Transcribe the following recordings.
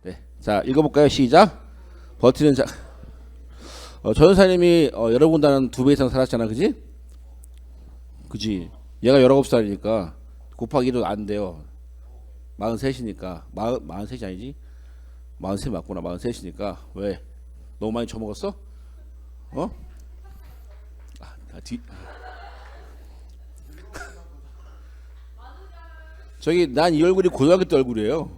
네. 자, 읽어볼까요? 시작. 버티는 자. 전사님이 여러 군다는 2배 이상 살았잖아, 그지? 그지? 얘가 19살이니까 곱하기도 안 돼요. 43이니까 43이 아니지? 43 맞구나. 43이니까 왜? 너무 많이 처먹었어? 어? 뒤 저기 난 이 얼굴이 고등학교 때 얼굴이에요.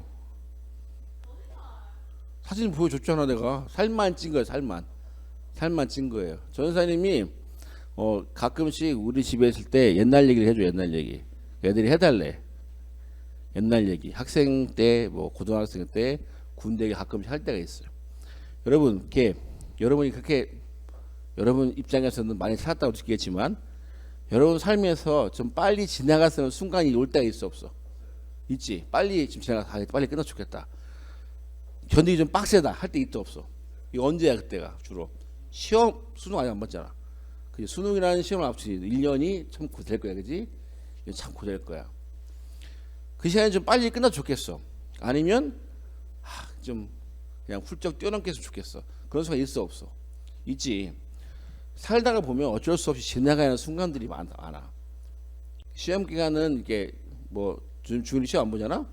사진 보여줬잖아 내가. 살만 찐 거예요. 살만 찐 거예요. 전사님이 가끔씩 우리 집에 있을 때 옛날 얘기를 해줘. 옛날 얘기. 애들이 해달래. 옛날 얘기. 학생 때 뭐 고등학생 때 군대 얘기 가끔씩 할 때가 있어요. 여러분 이렇게 여러분이 그렇게 여러분 입장에서는 많이 살았다고 느끼겠지만 여러분 삶에서 좀 빨리 지나갔으면 순간이 올 때가 있어 없어? 있지. 빨리 지금 지나가 빨리 끝났으면 좋겠다. 견디기 좀 빡세다 할 때 있다 없어? 이거 언제야 그때가 주로? 시험 수능 아직 안 봤잖아. 그 수능이라는 시험을 앞두고 1년이 참 고될 거야, 그지? 참 고될 거야. 그 시간이 좀 빨리 끝나면 좋겠어. 아니면 좀 그냥 훌쩍 뛰어넘게 했으면 좋겠어. 그런 순간 있어 없어? 있지. 살다가 보면 어쩔 수 없이 지나가는 순간들이 많아. 시험 기간은 이게 뭐 중일이 시험 안 보잖아.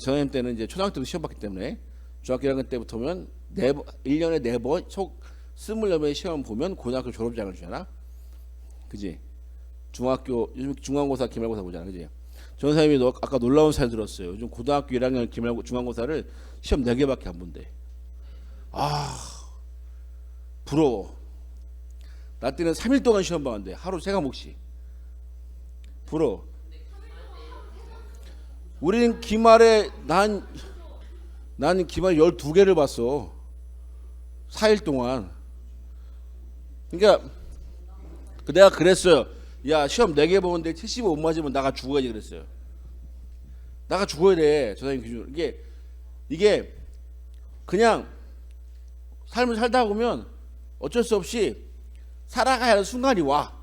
저희 때는 이제 초등학교 때도 시험 봤기 때문에 중학교 1학년 때부터면 1년에 4번 총 24번의 시험 보면 고등학교 졸업장을 주잖아. 그지? 중학교 요즘 중간고사 기말고사 보잖아. 그지? 전 사람이 아까 놀라운 사연 들었어요. 요즘 고등학교 1학년 중간고사를 시험 4개밖에 안 본대. 부러워. 나 때는 3일 동안 시험 봤는데 하루 3과목씩. 부러워. 우리는 기말에 난 기말 12개를 봤어. 4일 동안. 그러니까 내가 그랬어요. 야, 시험 4개 보는데 75 못 맞으면 나가 죽어야지 그랬어요. 나가 죽어야 돼. 저 사장님 기준으로. 이게 그냥 삶을 살다 보면 어쩔 수 없이 살아가야 하는 순간이 와.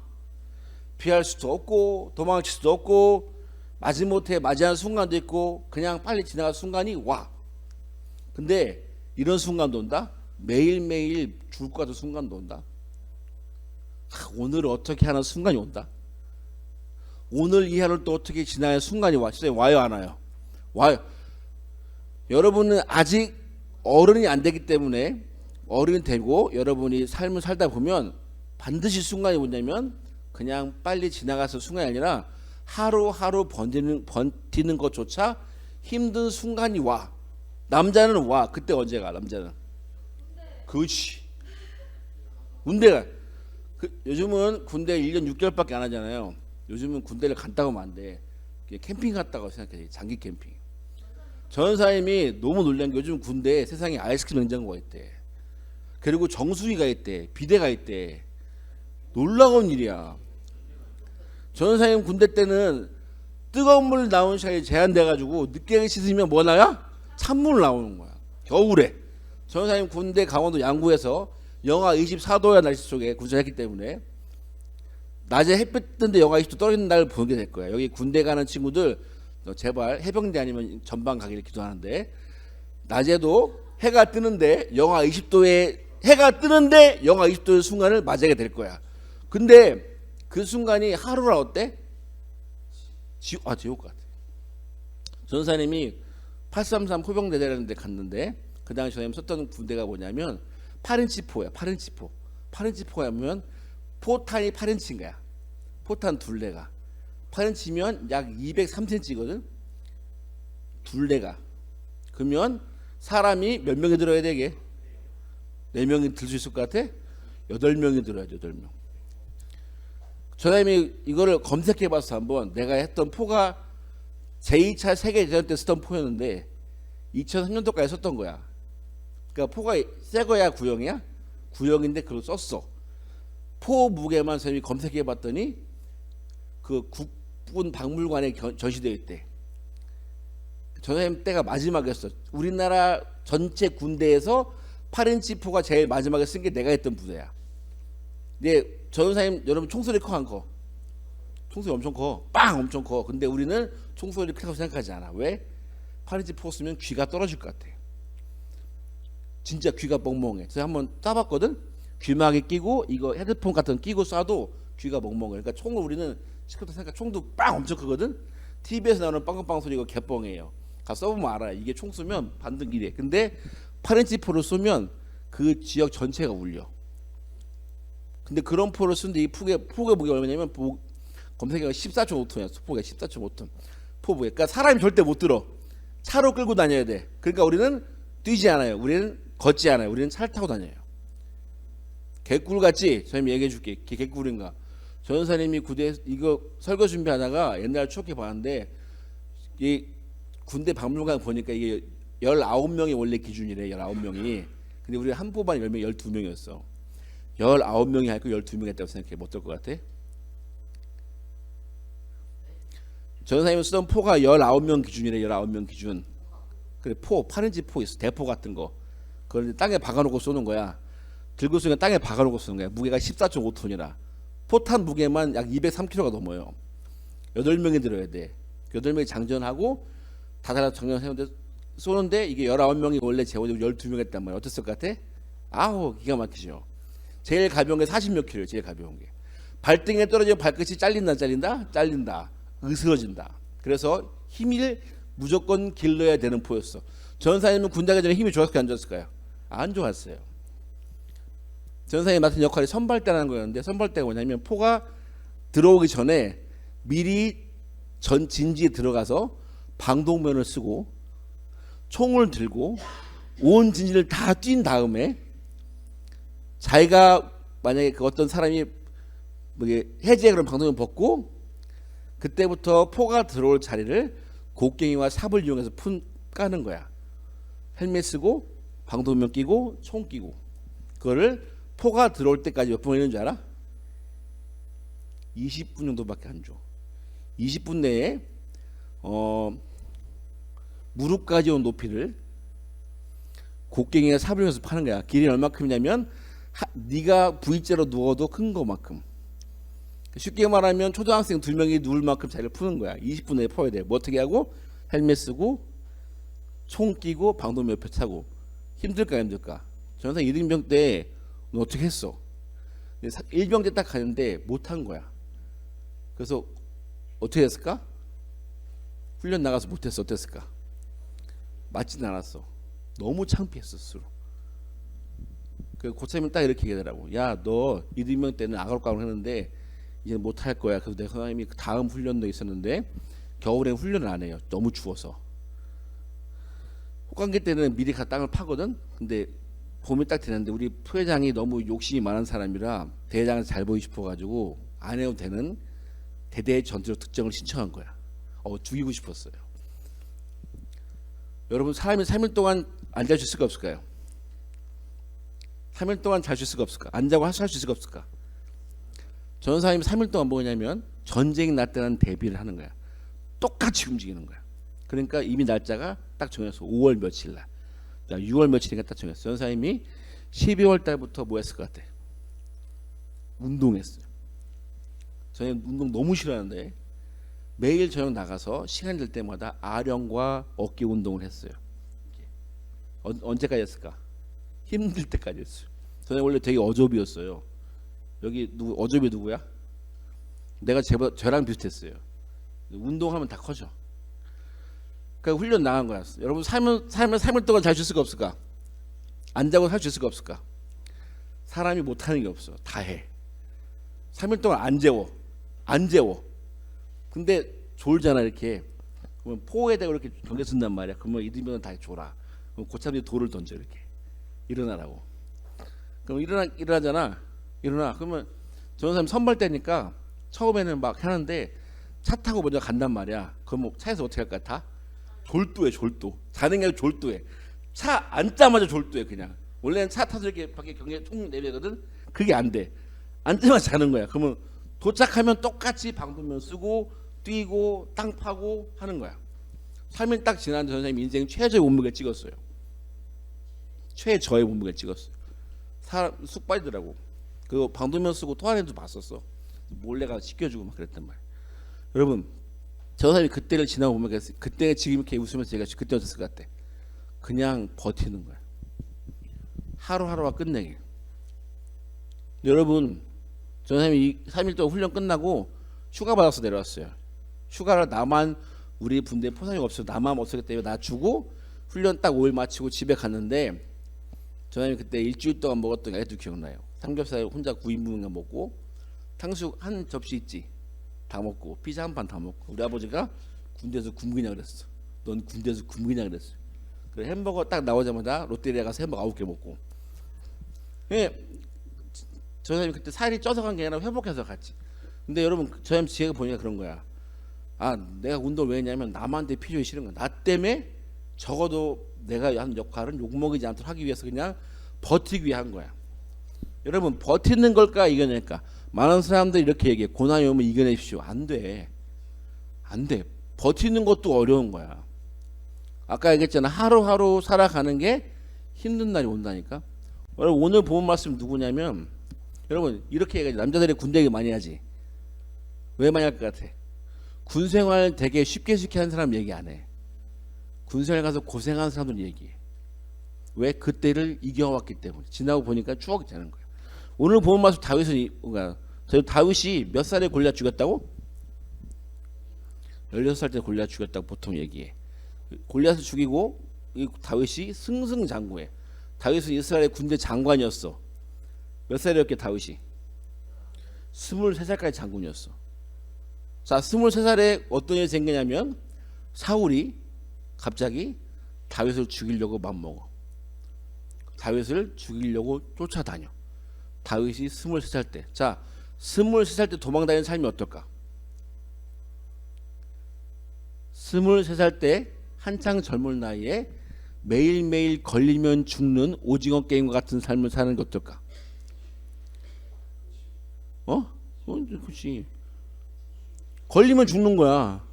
피할 수도 없고 도망칠 수도 없고 마지못해 맞이하는 순간도 있고 그냥 빨리 지나갈 순간이 와. 근데 이런 순간도 온다. 매일매일 죽을 것 같은 순간도 온다. 오늘 어떻게 하는 순간이 온다. 오늘 이 하루를 또 어떻게 지나야 순간이 와. 진짜 와요 안 와요? 와요. 여러분은 아직 어른이 안 되기 때문에 어른이 되고 여러분이 삶을 살다 보면 반드시 순간이 뭐냐면 그냥 빨리 지나가서 순간이 아니라 하루하루 버티는 것조차 힘든 순간이 와. 남자는 와. 그때 언제가 남자는? 그렇지. 군대가 요즘은 군대 1년 6개월밖에 안 하잖아요. 요즘은 군대를 갔다 오면 안 돼. 캠핑 갔다고 생각해. 장기 캠핑. 전사님이 너무 놀란 게 요즘 군대에 세상에 아이스크림 냉장고가 있대. 그리고 정수기가 있대. 비데가 있대. 놀라운 일이야. 전사님 군대 때는 뜨거운 물 나오는 시간이 제한돼가지고 늦게 씻으면 뭐 나요? 찬물 나오는 거야. 겨울에. 전사님 군대 강원도 양구에서 영하 24도야 날씨 속에 군사했기 때문에 낮에 햇빛 뜬데 영하 20도 떨어지는 날을 보게 될 거야. 여기 군대 가는 친구들 제발 해병대 아니면 전방 가기를 기도하는데 낮에도 해가 뜨는데 영하 20도의 해가 뜨는데 영하 20도의 순간을 맞이하게 될 거야. 근데 그 순간이 하루라 어때? 지옥 같아. 전사님이 833 포병대대라는 데 갔는데 그 당시 전사님 썼던 군대가 뭐냐면 8인치 포야. 8인치 포. 8인치 포야면 포탄이 8인치인 거야. 포탄 둘레가 8인치면 약 203cm거든. 둘레가. 그러면 사람이 몇 명이 들어야 되게? 4명이 들 수 있을 것 같아? 8명이 들어야 돼. 8명. 전사님이 이거를 검색해봤어. 한번 내가 했던 포가 제2차 세계대전 때 쓰던 포였는데 2003년도까지 썼던 거야. 그러니까 포가 새 거야 구형이야? 구형인데 그걸 썼어. 포 무게만 선생님이 검색해봤더니 그 국군 박물관에 전시되어 있대. 전사님 때가 마지막이었어. 우리나라 전체 군대에서 8인치 포가 제일 마지막에 쓴 게 내가 했던 부대야. 근데 전사님 여러분 총소리 커 안 커? 총소리 엄청 커. 빵 엄청 커. 근데 우리는 총소리 크다고 생각하지 않아. 왜? 파렌치 포 쓰면 귀가 떨어질 것 같아. 진짜 귀가 멍멍해. 제가 한번 쏴봤거든. 귀마개 끼고 이거 헤드폰 같은 거 끼고 쏴도 귀가 멍멍해. 그러니까 총을 우리는 시끄럽다 생각하 총도 빵 엄청 크거든. TV에서 나오는 빵빵빵 소리가 개뻥이에요. 가서 써보면 알아요. 이게 총 쏘면 반등기래. 근데 파렌치 포를 쏘면 그 지역 전체가 울려. 근데 그런 포를 쓰는데 이 폭의 무게 얼마냐면 검색해가 14.5톤이야. 포가 14.5톤. 포부에. 그러니까 사람이 절대 못 들어. 차로 끌고 다녀야 돼. 그러니까 우리는 뛰지 않아요. 우리는 걷지 않아요. 우리는 차를 타고 다녀요. 개꿀 같지? 선생님이 얘기해 줄게. 개꿀인가? 전사님이 구대 이거 설거 준비하다가 옛날 추억해 봤는데 이 군대 박물관 보니까 이게 19명이 원래 기준이래. 19명이. 근데 우리 한 포반 10명 12명이었어. 19명이 할 거 12명 했다고 생각해. 못 될 것 같아? 전사님이 쓰던 포가 19명 기준이래. 19명 기준. 그래 파렌치 포 있어. 대포 같은 거. 그걸 땅에 박아놓고 쏘는 거야. 들고 쏘면 땅에 박아놓고 쏘는 거야. 무게가 14.5톤이라. 포탄 무게만 약 203kg가 넘어요. 8명이 들어야 돼. 8명이 장전하고 다다라 장전하는데 쏘는데 이게 19명이 원래 재원이고 12명 했단 말이야. 어땠을 것 같아? 아우 기가 막히죠. 제일 가벼운 게 40몇 킬로예요. 제일 가벼운 게. 발등에 떨어지면 발끝이 잘린다. 으스러진다. 그래서 힘을 무조건 길러야 되는 포였어. 전사님은 군대 가기 전에 힘이 좋았을까요? 안 좋았을까요? 안 좋았어요. 전사님이 맡은 역할이 선발대라는 거였는데 선발대가 뭐냐면 포가 들어오기 전에 미리 진지에 들어가서 방독면을 쓰고 총을 들고 온 진지를 다 뛴 다음에 자기가 만약에 그 어떤 사람이 해제 그런 방독면 벗고 그때부터 포가 들어올 자리를 곡괭이와 삽을 이용해서 까는 거야. 헬멧 쓰고 방독면 끼고 총 끼고 그거를 포가 들어올 때까지 몇 분 걸리는 줄 알아? 20분 정도밖에 안 줘. 20분 내에 무릎까지 온 높이를 곡괭이가 삽을 이용해서 파는 거야. 길이 얼마큼이냐면 네가 V자로 누워도 큰 거만큼. 쉽게 말하면 초등학생 2명이 누울 만큼 자리를 푸는 거야. 20분 내에 퍼야 돼. 뭐 어떻게 하고 헬멧 쓰고 총 끼고 방독면 옆에 차고. 힘들까? 전사 1인병 때 너 어떻게 했어? 1병 때 딱 가는데 못한 거야. 그래서 어떻게 했을까? 훈련 나가서 못했어. 어땠을까? 맞진 않았어. 너무 창피했어 스스로. 그 고참이 딱 이렇게 얘기하더라고. 야, 너 1인병 때는 아가로까로 했는데 이제 못할 거야. 그래서 내 선생님이 다음 훈련도 있었는데 겨울에 훈련을 안 해요. 너무 추워서. 혹한기 때는 미리 땅을 파거든. 근데 봄이 딱 되는데 우리 부회장이 너무 욕심이 많은 사람이라 대회장을 잘 보이고 싶어가지고 안 해도 되는 대대 전투력 특정을 신청한 거야. 죽이고 싶었어요. 여러분 사람이 3일 동안 안 잘 수 있을까 없을까요? 3일 동안 잘 수 있을까 없을까? 안 자고 할 수 있을까 없을까? 전사님이 3일 동안 뭐냐면 전쟁이 날 때는 대비를 하는 거야. 똑같이 움직이는 거야. 그러니까 이미 날짜가 딱 정해서 5월 며칠 날. 6월 며칠인가 딱 정했어요. 전사님이 12월 달부터 뭐 했을 것 같아? 운동했어요. 저는 운동 너무 싫어하는데 매일 저녁 나가서 시간 될 때마다 아령과 어깨 운동을 했어요. 언제까지 했을까? 힘들 때까지 했어요. 저는 원래 되게 어조비였어요. 여기 어조비 누구야? 내가 저랑 비슷했어요. 운동하면 다 커져. 그러니까 훈련 나간 거야. 여러분 삶을 3일 동안 잘 쉴 수가 없을까? 안 자고 살 수 있을까 없을까? 사람이 못하는 게 없어. 다 해. 3일 동안 안 재워. 근데 졸잖아 이렇게. 그러면 포에다가 이렇게 경계 쓴단 말이야. 그러면 이들면 다 줘라. 그럼 고참들이 돌을 던져 이렇게. 일어나라고. 그럼 일어나잖아. 그러면 저런 사람 선발 때니까 처음에는 막 하는데 차 타고 먼저 간단 말이야. 그럼 차에서 어떻게 할 것 같아? 졸도해. 자는 게 아니라 졸도해. 차 앉자마자 졸도해 그냥. 원래는 차 타서 이렇게 밖에 경계 총 내리거든. 그게 안 돼. 앉자마자 자는 거야. 그러면 도착하면 똑같이 방독면 쓰고 뛰고 땅 파고 하는 거야. 3일 딱 지난 선생님 인생 최저의 몸무게 찍었어요. 최저의 몸무게 찍었어요. 사람 쑥 빠지더라고. 그 방독면 쓰고 토하는 애도 봤었어. 몰래가 씻겨주고 막 그랬단 말이야. 여러분 저 사람이 그때를 지나고 보면 그때 지금 이렇게 웃으면서 제가 그때 어땠을 것 같아. 그냥 버티는 거야. 하루하루가 끝내기. 여러분, 저 사람이 3일 동안 훈련 끝나고 휴가 받아서 내려왔어요. 휴가를 나만 우리 분대 포상이 없어서 나만 없었기 때문에 나 주고 훈련 딱 5일 마치고 집에 갔는데 저 사람이 그때 일주일 동안 먹었던 게 아직도 기억나요. 삼겹살 혼자 9인분인가 먹고 탕수육 한 접시 있지 다 먹고 피자 한 판 다 먹고 우리 아버지가 군대에서 굶기냐 그랬어. 넌 군대에서 굶기냐 그랬어. 그래 햄버거 딱 나오자마자 롯데리아 가서 햄버거 9개 먹고. 예, 저 사람이 그때 살이 쪄서 간 게 아니라 회복해서 갔지. 근데 여러분 저 사람 지혜가 보니까 그런 거야. 아 내가 운동을 왜 했냐면 남한테 필요히 싫은 거야. 나 때문에 적어도 내가 한 역할은 욕먹이지 않도록 하기 위해서 그냥 버티기 위한 거야. 여러분 버티는 걸까 이겨낼까? 많은 사람들이 이렇게 얘기해. 고난이 오면 이겨내십시오. 안 돼. 안 돼. 버티는 것도 어려운 거야. 아까 얘기했잖아. 하루하루 살아가는 게 힘든 날이 온다니까. 여러분 오늘 본 말씀 누구냐면 여러분 이렇게 얘기하지. 남자들이 군대 얘기 많이 하지. 왜 많이 할 것 같아? 군생활 되게 쉽게 하는 사람 얘기 안 해. 군생활 가서 고생한 사람들 얘기해. 왜? 그때를 이겨왔기 때문에. 지나고 보니까 추억이 되는 거야. 오늘 본 말씀 다윗이 몇 살에 골리앗 죽였다고? 16살 때 골리앗 죽였다고 보통 얘기해. 골리앗을 죽이고 이 다윗이 승승장구해. 다윗은 이스라엘 군대 장관이었어. 몇 살이었게 다윗이? 23살까지 장군이었어. 자, 23살에 어떤 일이 생기냐면 사울이 갑자기 다윗을 죽이려고 맘먹어. 다윗을 죽이려고 쫓아다녀. 다윗이 23살 때. 자, 23살 때 도망다니는 삶이 어떨까? 23살 때 한창 젊은 나이에 매일매일 걸리면 죽는 오징어 게임과 같은 삶을 사는 게 어떨까? 그렇지. 걸리면 죽는 거야.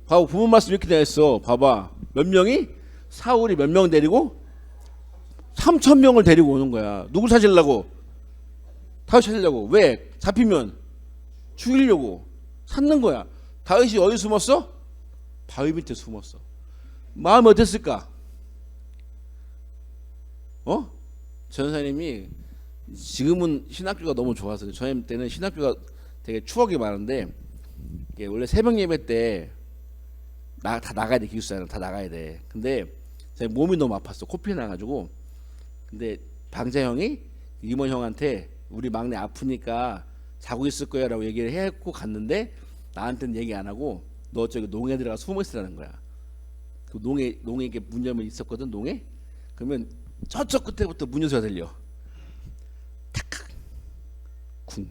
봐봐, 부모 말씀 이렇게 되어 있어. 봐봐, 몇 명이 사울이 몇 명 데리고 3,000명을 데리고 오는 거야. 누굴 찾으려고? 다윗 찾으려고. 왜? 잡히면 죽이려고 찾는 거야. 다윗이 어디 숨었어? 바위 밑에 숨었어. 마음이 어땠을까? 전사님이 지금은 신학교가 너무 좋아서 저희 때는 신학교가 되게 추억이 많은데 원래 새벽 예배 때 다 나가야 돼. 기숙사는 다 나가야 돼. 근데 제 몸이 너무 아팠어. 코피 나가지고. 근데 방자 형이 이모 형한테 우리 막내 아프니까 자고 있을 거야라고 얘기를 해고 갔는데 나한테는 얘기 안 하고 너 저기 농에 들어가 숨어 있으라는 거야. 그 농에 이렇게 문 열면 있었거든. 농에. 그러면 저쪽 끝에부터 문 연소가 들려. 탁 쿵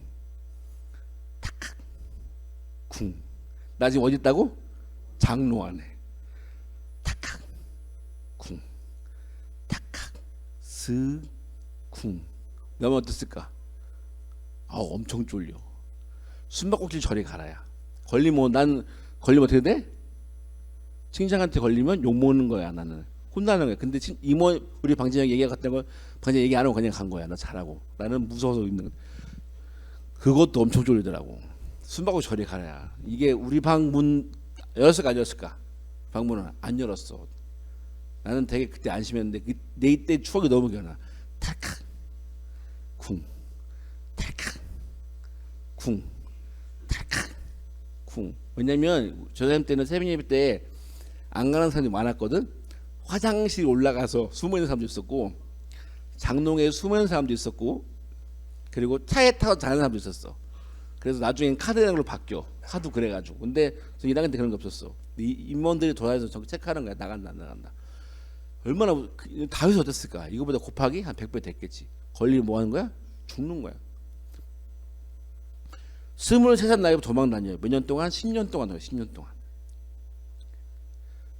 탁 쿵. 나 지금 어디 있다고? 장로 안에. 탁 쿵 탁 스 쿵. 너무 어땠을까? 엄청 쫄려. 숨바꼭질 저리 가라야. 난 걸리면 어떻게 돼? 친장한테 걸리면 욕 먹는 거야. 나는 혼나는 거야. 근데 이모 우리 방진영 얘기가 건 방진 얘기 안 하고 그냥 간 거야. 나 잘하고. 나는 무서워서 있는 거. 그것도 엄청 쫄리더라고. 숨바꼭질 저리 가라야. 이게 우리 방 문 열었을까 안 열었을까? 방문은 안 열었어. 나는 되게 그때 안심했는데 내 이때 추억이 너무 기억나. 탈칵 쿵 탈칵 쿵 탈칵 쿵. 왜냐면 저 사람 때는 새벽 예배 때 안 가는 사람이 많았거든. 화장실 올라가서 숨어 있는 사람도 있었고 장롱에 숨어 있는 사람도 있었고 그리고 차에 타고 자는 사람도 있었어. 그래서 나중엔 카드로 바뀌어. 하도 그래가지고. 근데 저 1학년 때 그런 게 없었어. 임원들이 돌아다니면서 저기 체크하는 거야. 나간다 안 나간다. 얼마나 다윗이 어땠을까? 이거보다 곱하기 한 100배 됐겠지. 걸리면 뭐 하는 거야? 죽는 거야. 23살 나이부터 도망 다녀요. 몇 년 동안? 10년 동안. 10년 동안.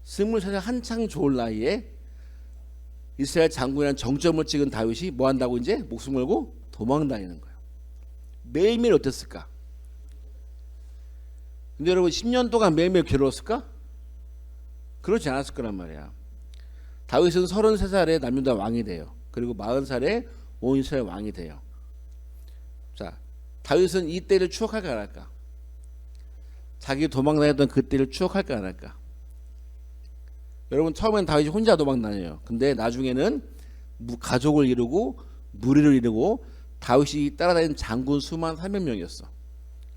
23살 한창 좋을 나이에 이스라엘 장군이라는 정점을 찍은 다윗이 뭐 한다고 이제? 목숨 걸고 도망 다니는 거야. 매일매일 어땠을까? 근데 여러분 10년 동안 매일매일 괴로웠을까? 그렇지 않았을 거란 말이야. 다윗은 33살에 남유다 왕이 돼요. 그리고 40살에 온 이스라엘 왕이 돼요. 자, 다윗은 이 때를 추억할까 안 할까? 자기 도망다녔던 그때를 추억할까 안 할까? 여러분 처음엔 다윗이 혼자 도망다녀요. 근데 나중에는 가족을 이루고 무리를 이루고 다윗이 따라다니는 장군 수만 300명이었어.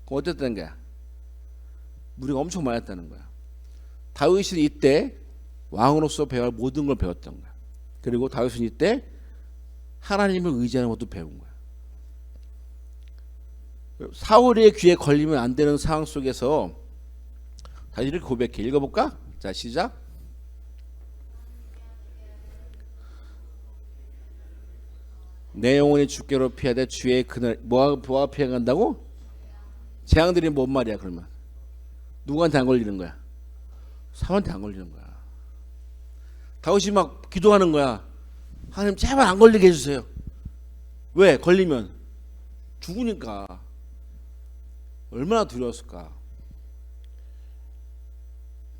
그럼 어땠다는 거야? 무리가 엄청 많았다는 거야. 다윗은 이때 왕으로서 배울 모든 걸 배웠던 거야. 그리고 다윗은 이때 하나님을 의지하는 것도 배운 거야. 사울의 귀에 걸리면 안 되는 상황 속에서 다시 이렇게 고백해. 읽어볼까? 자, 시작. 내 영혼이 주께로 피하되 주의 그늘 뭐가 피해간다고? 재앙들이 뭔 말이야 그러면? 누구한테 안 걸리는 거야? 사울한테 안 걸리는 거야. 다윗이 막 기도하는 거야. 하나님 제발 안 걸리게 해주세요. 왜? 걸리면 죽으니까. 얼마나 두려웠을까.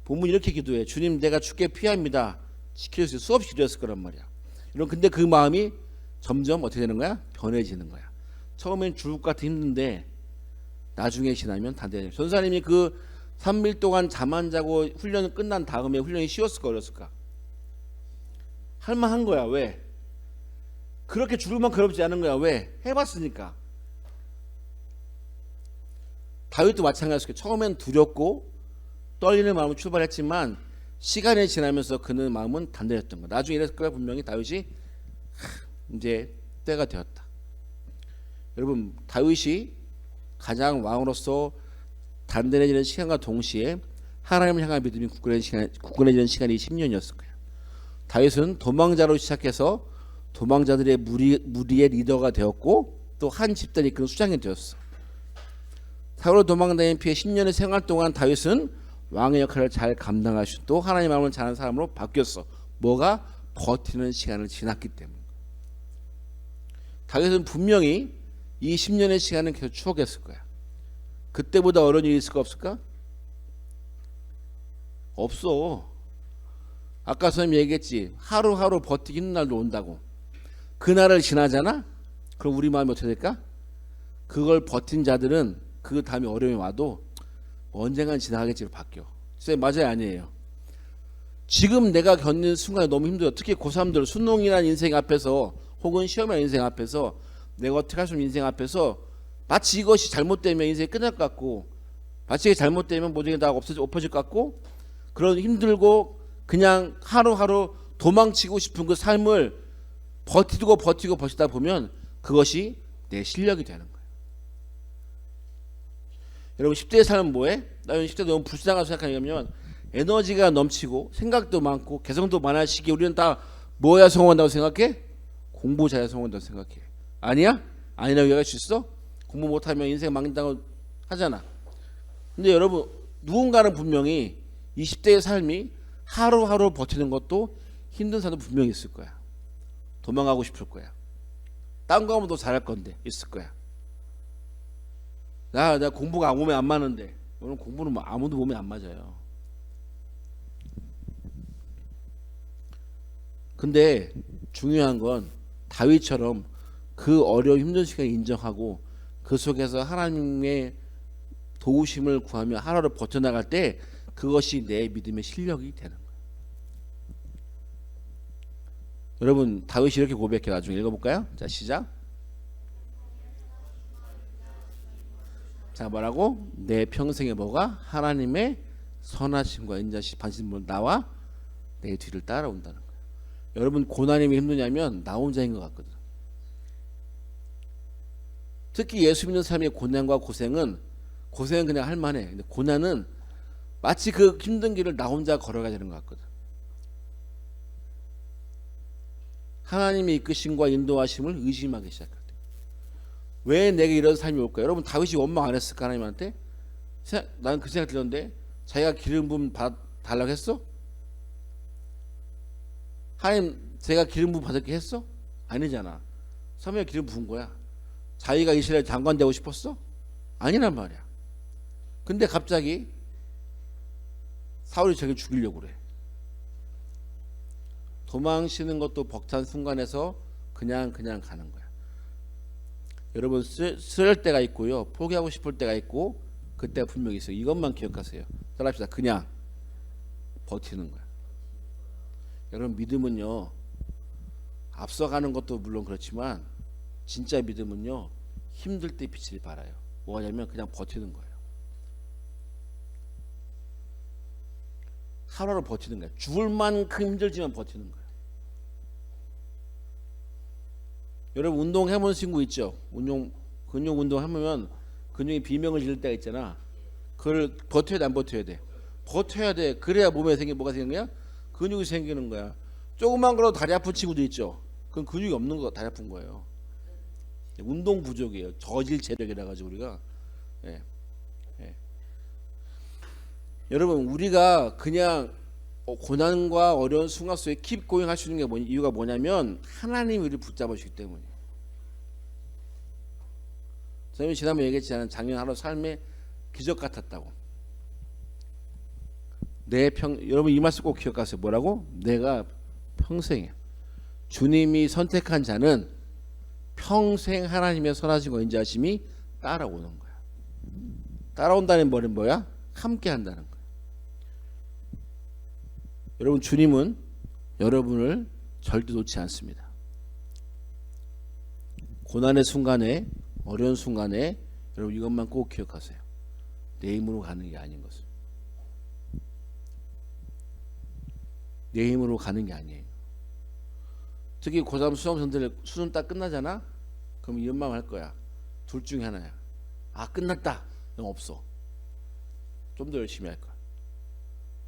본문 이렇게 기도해. 주님 내가 주께 피합니다. 지켜주세요. 수없이 기도했을 거란 말이야. 여러분 근데 그 마음이 점점 어떻게 되는 거야? 변해지는 거야. 처음엔 죽을 것 같아 힘든데 나중에 지나면 단단해요. 전사님이 그 3일 동안 잠 안 자고 훈련 끝난 다음에 훈련이 쉬웠을까 어렸을까? 할만한 거야. 왜? 그렇게 죽을 만큼 괴롭지 않은 거야. 왜? 해봤으니까. 다윗도 마찬가지였어요. 처음엔 두렵고 떨리는 마음으로 출발했지만 시간이 지나면서 그는 마음은 단단했던 거야. 나중에 이랬을 거야. 분명히 다윗이 이제 때가 되었다. 여러분 다윗이 가장 왕으로서 단단해지는 시간과 동시에 하나님을 향한 믿음이 굳건해지는 시간이 10년이었을 거예요. 다윗은 도망자로 시작해서 도망자들의 무리의 리더가 되었고 또 한 집단이 이끄는 수장이 되었어. 사울로 도망다닌 피해 10년의 생활 동안 다윗은 왕의 역할을 잘 감당하시고 또 하나님의 마음을 잘하는 사람으로 바뀌었어. 뭐가? 버티는 시간을 지났기 때문에. 다윗은 분명히 이 10년의 시간은 계속 추억했을 거야. 그때보다 어려운 일이 있을까 없을까? 없어. 아까 선생님이 얘기했지. 하루하루 버티기 힘든 날도 온다고. 그날을 지나잖아? 그럼 우리 마음이 어떻게 될까? 그걸 버틴 자들은 그 다음에 어려움이 와도 언젠간 지나가겠지로 바뀌어. 선생님 맞아요 아니에요? 지금 내가 겪는 순간이 너무 힘들어. 특히 고3들 수능이라는 인생 앞에서 혹은 시험이라는 인생 앞에서 내가 어떻게 할 수 있는 인생 앞에서 마치 이것이 잘못되면 인생이 끝날 것 같고 마치 이게 잘못되면 모든 게 다 엎어질 것 같고 그런 힘들고 그냥 하루하루 도망치고 싶은 그 삶을 버티다 보면 그것이 내 실력이 되는 거예요. 여러분 10대의 삶은 뭐해? 나 10대 너무 불쌍하다고 생각하냐면 에너지가 넘치고 생각도 많고 개성도 많은 시기에 우리는 다 뭐야 성공한다고 생각해? 공부 잘해야 성공한다고 생각해. 아니야? 아니라고 얘기할 수 있어? 공부 못하면 인생 망친다고 하잖아. 근데 여러분 누군가는 분명히 20대의 삶이 하루하루 버티는 것도 힘든 사람도 분명히 있을 거야. 도망가고 싶을 거야. 딴 거 하면 더 잘할 건데 있을 거야. 나 공부가 몸에 안 맞는데 오늘 공부는 뭐 아무도 몸에 안 맞아요. 근데 중요한 건 다윗처럼 그 어려운 힘든 시간을 인정하고 그 속에서 하나님의 도우심을 구하며 하루를 버텨나갈 때 그것이 내 믿음의 실력이 되는 거예요. 여러분 다윗이 이렇게 고백해. 나중에 읽어볼까요? 자 시작. 자 뭐라고? 내 평생에 뭐가? 하나님의 선하심과 인자심 반신으로 나와 내 뒤를 따라온다는 거예요. 여러분 고난이 왜 힘드냐면 나 혼자인 것 같거든. 특히 예수 믿는 사람의 고난과 고생은 그냥 할만해. 근데 고난은 마치 그 힘든 길을 나 혼자 걸어가야 되는 것 같거든. 하나님의 이끄심과 인도하심을 의심하기 시작할 때 왜 내게 이런 삶이 올까? 여러분 다윗이 원망 안 했을까 하나님한테? 나는 그 생각 들었는데 자기가 기름 부음 달라고 했어? 하나님 제가 기름 부음 받을게 했어? 아니잖아. 사무엘 기름 부은 거야. 자기가 이스라엘 장관 되고 싶었어? 아니란 말이야. 근데 갑자기 사울이 자기를 죽이려고 그래. 도망치는 것도 벅찬 순간에서 그냥 가는 거야. 여러분 쓸 때가 있고요. 포기하고 싶을 때가 있고 그때가 분명히 있어요. 이것만 기억하세요. 따라합시다. 그냥 버티는 거야. 여러분 믿음은요, 앞서가는 것도 물론 그렇지만 진짜 믿음은요, 힘들 때 빛을 발아요. 뭐냐면 그냥 버티는 거예요. 하루하루 버티는 거예요. 죽을 만큼 힘들지만 버티는 거예요. 여러분 운동 해본 친구 있죠? 근육 운동 해보면 근육이 비명을 지를 때가 있잖아. 그걸 버텨야 돼, 안 버텨야 돼? 버텨야 돼. 그래야 몸에 뭐가 생기는 거야? 근육이 생기는 거야. 조금만 걸어도 다리 아픈 친구도 있죠. 그건 근육이 없는 거, 다리 아픈 거예요. 운동 부족이에요. 저질 체력이라 가지고 우리가. 예. 예. 여러분 우리가 그냥 고난과 어려운 순간 속에 keep going 할 수 있는 게 이유가 뭐냐면 하나님이 우리를 붙잡으시기 때문이에요. 선생님이 지난번에 얘기했잖아요. 작년 하루 삶의 기적 같았다고. 여러분 이 말씀 꼭 기억하세요. 뭐라고? 내가 평생에 주님이 선택한 자는 평생 하나님의 선하심과 인자하심이 따라오는 거야. 따라온다는 말은 뭐야? 함께 한다는 거야. 여러분 주님은 여러분을 절대 놓지 않습니다. 고난의 순간에, 어려운 순간에 여러분 이것만 꼭 기억하세요. 내 힘으로 가는 게 아닌 것을. 내 힘으로 가는 게 아니에요. 특히 고3 수험생들 수능 딱 끝나잖아? 그럼 이런 마음 할 거야. 둘 중에 하나야. 아 끝났다. 넌 없어. 좀 더 열심히 할 거야.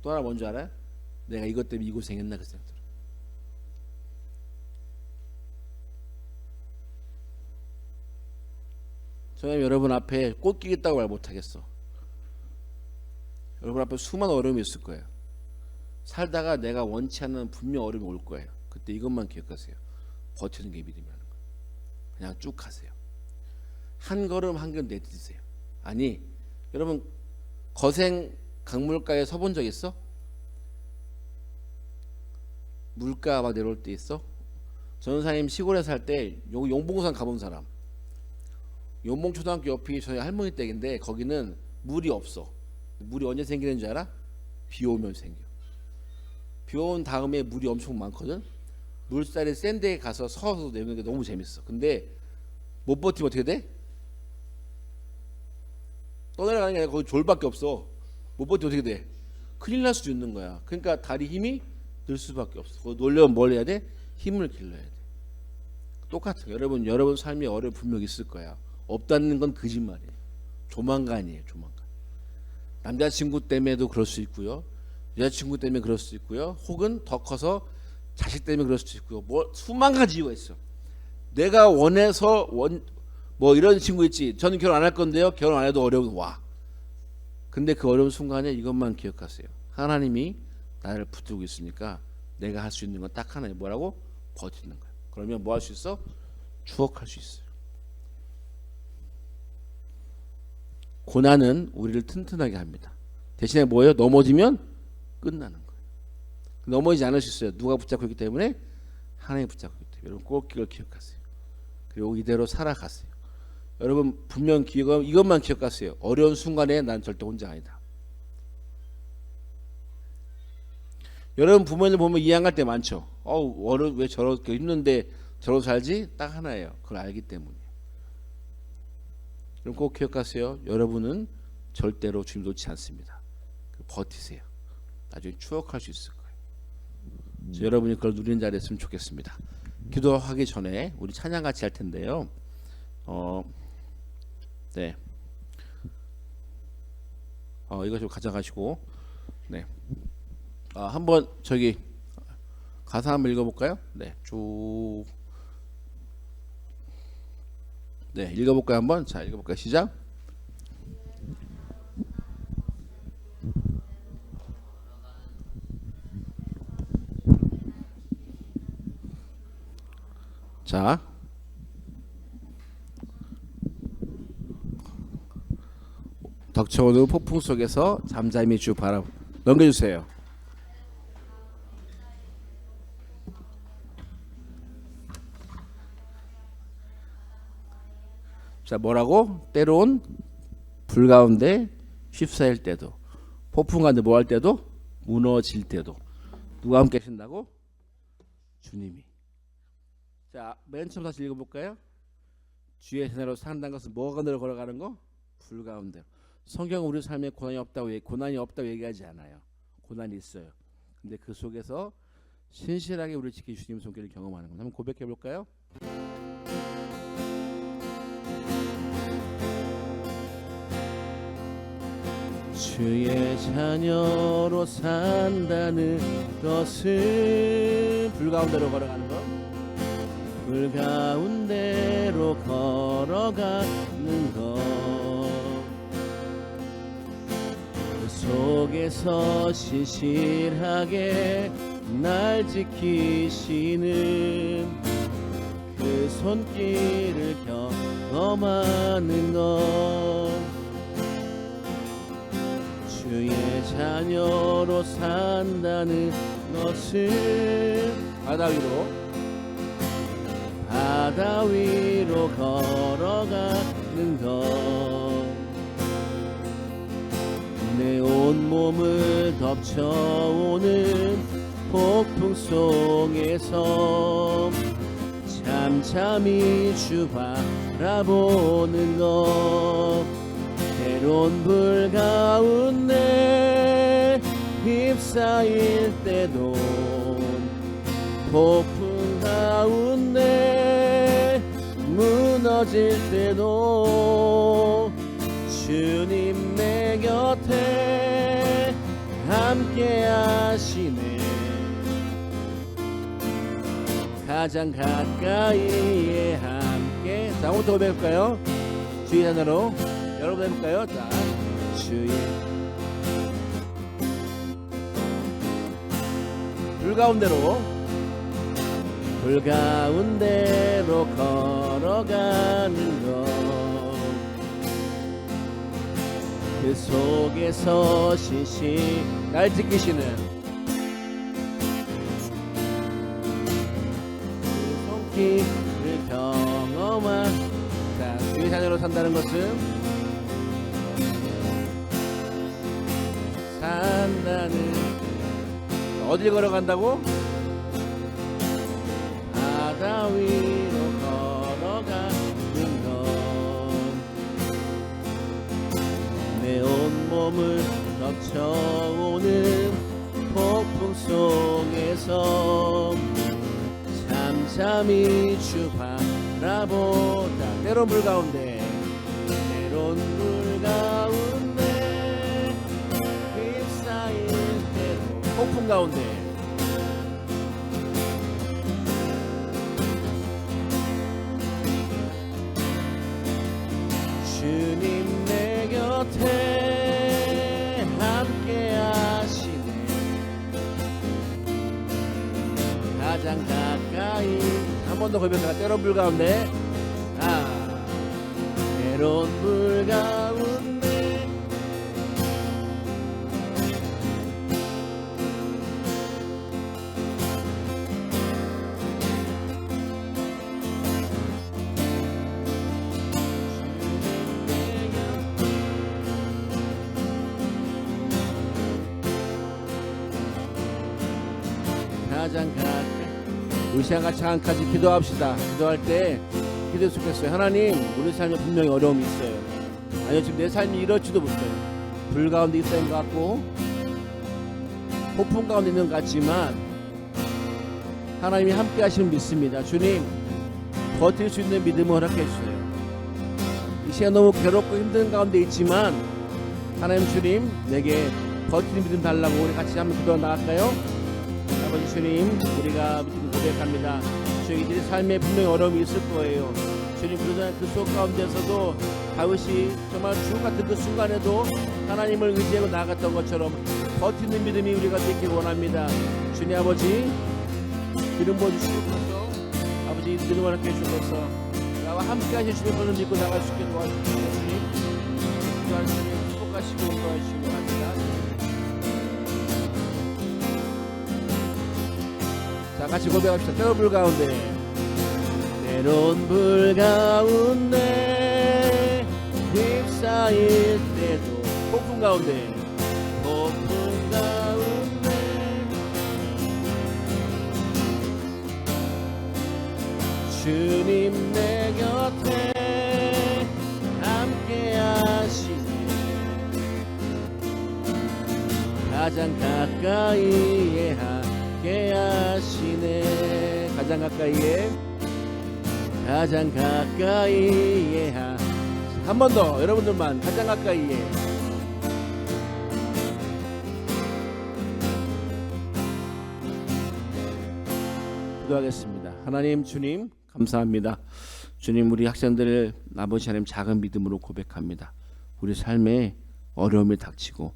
또 하나 뭔지 알아요? 내가 이것 때문에 이 고생했나 그 생각 들어. 저는 여러분 앞에 꽃 끼겠다고 말 못하겠어. 여러분 앞에 수많은 어려움이 있을 거예요. 살다가 내가 원치 않는 분명 어려움이 올 거예요. 그때 이것만 기억하세요. 버티는 게 믿음이라는 거예요. 그냥 쭉 가세요. 한 걸음 한 걸음 내딛으세요. 아니 여러분 거센 강물가에 서본 적 있어? 물가 막 내려올 때 있어? 전사님 시골에 살 때 용봉산 가본 사람. 용봉초등학교 옆이 저희 할머니 댁인데 거기는 물이 없어. 물이 언제 생기는 줄 알아? 비 오면 생겨. 비 온 다음에 물이 엄청 많거든. 물살이 센 데에 가서 서서 내는 게 너무 재밌어. 근데 못 버티면 어떻게 돼? 떠내려가는 게 아니라 거기 졸밖에 없어. 못 버티면 어떻게 돼? 큰일 날 수도 있는 거야. 그러니까 다리 힘이 늘 수밖에 없어. 거기 놀려면 뭘 해야 돼? 힘을 길러야 돼. 똑같아요. 여러분 삶에 어려움 분명 있을 거야. 없다는 건 거짓말이에요. 조만간이에요. 조만간. 남자친구 때문에도 그럴 수 있고요. 여자친구 때문에 그럴 수 있고요. 혹은 더 커서 자식 때문에 그럴 수도 있고요. 뭐 수만 가지 이유가 있어. 내가 원해서 뭐 이런 친구 있지. 저는 결혼 안 할 건데요. 결혼 안 해도 어려운 와. 근데 그 어려운 순간에 이것만 기억하세요. 하나님이 나를 붙들고 있으니까 내가 할 수 있는 건 딱 하나예요. 뭐라고? 버티는 거야. 그러면 뭐 할 수 있어? 추억할 수 있어요. 고난은 우리를 튼튼하게 합니다. 대신에 뭐예요? 넘어지면 끝나는 거예요. 넘어지지 않을 수 있어요. 누가 붙잡고 있기 때문에? 하나님이 붙잡고 있기 때문에. 여러분 꼭 이걸 기억하세요. 그리고 이대로 살아가세요. 여러분 분명 이것만 기억하세요. 어려운 순간에 난 절대 혼자 아니다. 여러분 부모님 보면 이해 안 갈 때 많죠. 왜 저렇게 힘든데 저러고 살지? 딱 하나예요. 그걸 알기 때문에. 여러분 꼭 기억하세요. 여러분은 절대로 주님 놓지 않습니다. 버티세요. 나중에 추억할 수 있을 거예요. 여러분이 그걸 누리는 자리 됐으면 좋겠습니다. 기도하기 전에 우리 찬양 같이 할 텐데요. 네. 이거 좀 가져가시고, 네. 한번 저기 가사 한번 읽어볼까요? 네, 쭉. 네, 읽어볼까요 한번? 자, 읽어볼까요? 시작. 자, 덕쳐오는 폭풍 속에서 잠잠히 주 넘겨주세요. 자, 뭐라고? 때론 불 가운데 휩싸일 때도, 폭풍 가운데 뭐 할 때도, 무너질 때도 누가 함께 하신다고? 주님이. 자, 맨 처음 다시 읽어볼까요? 주의 세대로 산다는 것은 뭐 가운데로 걸어가는 거? 불 가운데로. 성경은 우리 삶에 고난이 없다고 얘기하지 않아요. 고난이 있어요. 근데 그 속에서 신실하게 우리를 지키신 주님 손길을 경험하는 거. 한번 고백해 볼까요? 주의 자녀로 산다는 것은 불 가운데로 걸어가는 것. 불 가운데로 걸어가는 것. 그 속에서 신실하게 날 지키시는 그 손길을 경험하는 것. 주의 자녀로 산다는 것은 바다 위로 걸어가는 것. 내 온몸을 덮쳐오는 폭풍 속에서 잠잠히 주 바라보는 것. 때론 불 가운데 휩싸일 때도, 폭풍 가운데 무너질 때도 주님 내 곁에 함께 하시네. 가장 가까이에 함께. 자, 오늘부터 고백할까요? 주의 하나로 여러분 해볼까요? 자, 주의 불 가운데로 걸어가는 것. 그 속에서 신실 날 지키시는 그 손길을 경험한. 자, 주의 자녀로 산다는 것은 어딜 걸어간다고? 바다 위로 걸어가는 것. 내 온몸을 덮쳐오는 폭풍 속에서 잠잠히 주 바라보다. 때론 물 가운데 폭풍 가운데 주님 내 곁에 함께 하시네. 가장 가까이. 한 번 더 고백하라. 때론 불 가운데, 때론 불 가운데 가장 가까이. 우리 시간 같이 한 가지 기도합시다. 기도할 때 기도 속했어요. 하나님, 우리 삶에 분명히 어려움이 있어요. 아니요, 지금 내 삶이 이렇지도 못해요. 불 가운데 있는 것 같고 폭풍 가운데 있는 것 같지만 하나님이 함께 하시는 믿습니다. 주님, 버틸 수 있는 믿음을 허락해 주세요. 이 시간 너무 괴롭고 힘든 가운데 있지만 하나님, 주님, 내게 버티는 믿음 달라고 우리 같이 한번 기도 나갈까요? 아버지 주님, 우리가 믿음 고백합니다. 저희들이 삶에 분명히 어려움이 있을 거예요. 주님, 그러나 그 속 가운데서도 다윗이 정말 죽음 같은 그 순간에도 하나님을 의지하고 나아갔던 것처럼 버티는 믿음이 우리가 되길 원합니다. 주님 아버지, 기름 부어주시옵소서. 아버지, 믿음을 허락해 주셔서 나와 함께 하실 주님 분을 믿고 나갈 수 있게 도와주시옵소서. 주님, 또한 주님 축복하시고 인도하시고 합니다. 자, 같이 고백합시다. 때론 불 가운데, 때론 불 가운데 휩싸일 때도, 폭풍 가운데 폭풍 가운데 주님 내 곁에 함께 하시네. 가장 가까이에 함께 하시네. 가장 가까이에 가장 가까이에 한 번 더 여러분들만 가장 가까이에 기도하겠습니다. 하나님 주님 감사합니다. 주님 우리 학생들 아버지 하나님 작은 믿음으로 고백합니다. 우리 삶에 어려움이 닥치고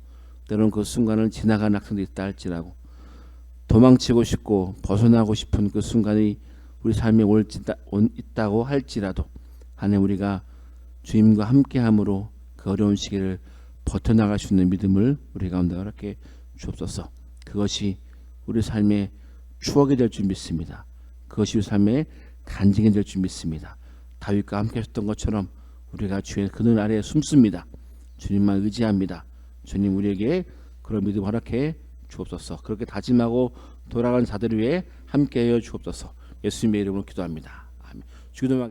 때로는 그 순간을 지나가는 학생들이 있다 할지라도 도망치고 싶고 벗어나고 싶은 그 순간이 우리 삶에 있다고 할지라도 하나님 우리가 주님과 함께함으로 그 어려운 시기를 버텨나갈 수 있는 믿음을 우리 가운데 허락해 주옵소서. 그것이 우리 삶의 추억이 될 줄 믿습니다. 그것이 우리 삶의 간증이 될 줄 믿습니다. 다윗과 함께 하셨던 것처럼 우리가 주의 그늘 아래에 숨습니다. 주님만 의지합니다. 주님 우리에게 그런 믿음 허락해 주옵소서. 그렇게 다짐하고 돌아간 자들 위해 함께하여 주옵소서. 예수님의 이름으로 기도합니다. 아멘. 주기도만